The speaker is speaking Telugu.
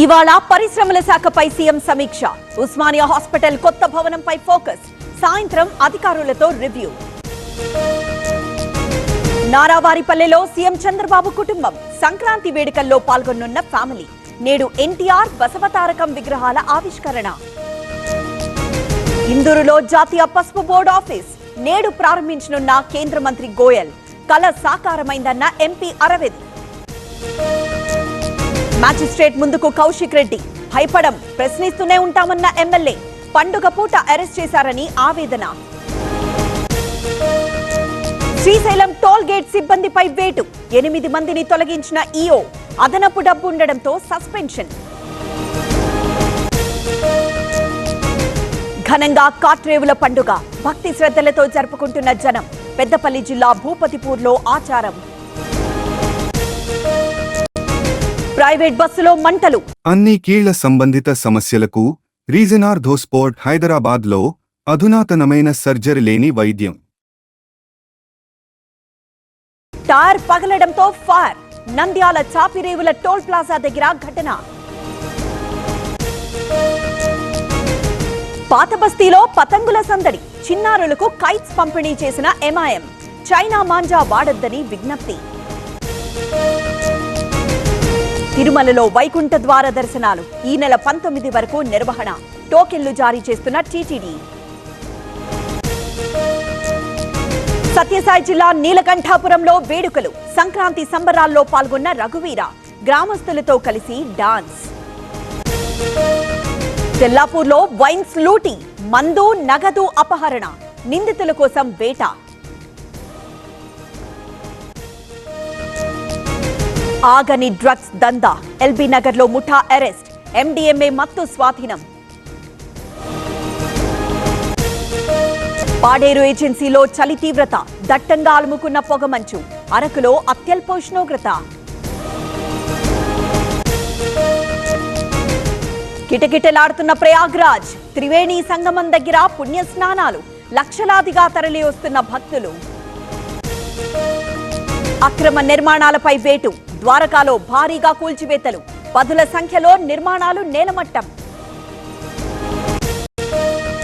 ఇవాళ పరిశ్రమల శాఖపై సీఎం సమీక్ష. ఉస్మానియా హాస్పిటల్ కొత్త భవనంపై ఫోకస్. సాయంత్రం అధికారులతో రివ్యూ. నారావారిపల్లెలో సీఎం చంద్రబాబు కుటుంబం సంక్రాంతి వేడుకల్లో పాల్గొనున్న ఫ్యామిలీ. నేడు ఎన్టీఆర్ బసవతారకం విగ్రహాల ఆవిష్కరణ. ఇందూరులో జాతీయ పసుపు బోర్డు ఆఫీస్ నేడు ప్రారంభించనున్న కేంద్ర మంత్రి గోయల్. కల సాకారమైందన్న ఎంపీ అరవింద్. మ్యాజిస్ట్రేట్ ముందుకు కౌశిక్ రెడ్డి. భయపడం, ప్రశ్నిస్తూనే ఉంటామన్న ఎమ్మెల్యే. పండుగ పూట అరెస్ట్ చేశారని ఆవేదన. శ్రీశైలం టోల్ గేట్ సిబ్బందిపై వేటు. 8 మందిని తొలగించిన ఈఓ. అదనపు డబ్బు ఉండడంతో సస్పెన్షన్. ఘనంగా కాట్రేవుల పండుగ భక్తి శ్రద్ధలతో జరుపుకుంటున్న జనం. పెద్దపల్లి జిల్లా భూపతిపూర్లో ఆచారం. ప్రైవేట్ బస్సులో మంటలు. అన్ని కీళ్ల సంబంధిత సమస్యలకు రీజన్ ఆర్థోస్పోర్ట్ హైదరాబాద్లో అధునాతనమైన సర్జరీ లేని వైద్యం. టైర్ పగలడంతో fire. Nandyal Chapirevula toll plaza దగ్గర ఘటన. పాత బస్తీలో పతంగుల సందడి. చిన్నారులకు కైట్స్ పంపిణీ చేసిన ఎంఐఎం. చైనా మాంజా వాడొద్దని విజ్ఞప్తి. తిరుమలలో వైకుంఠ ద్వార దర్శనాలు ఈ నెల 19 వరకు నిర్వహణ. టోకెన్లు జారీ చేస్తున్న టీటీడీ. సత్యసాయి జిల్లా నీలకంఠాపురంలో వేడుకలు. సంక్రాంతి సంబరాల్లో పాల్గొన్న రఘువీర. గ్రామస్తులతో కలిసి డాన్స్. తెల్లాపూర్లో వైన్స్ లూటీ. మందు, నగదు అపహరణ. నిందితుల కోసం వేట. ఆగని డ్రగ్స్ దందా. ఎల్బీ నగర్లో ముఠా అరెస్ట్. ఎండీఎంఏ మత్తు స్వాధీనం. పాడేరు ఏజెన్సీలో చలి తీవ్రత. దట్టంగా అలుముకున్న పొగమంచు. అరకులో అత్యల్ప ఉష్ణోగ్రత. కిటకిటలాడుతున్న ప్రయాగ్రాజ్. త్రివేణి సంగమం దగ్గర పుణ్య స్నానాలు. లక్షలాదిగా తరలి వస్తున్న భక్తులు. అక్రమ నిర్మాణాలపై వేటు. ద్వారకాలో భారీగా కూల్చివేతలు. పదుల సంఖ్యలో నిర్మాణాలు నేలమట్టం.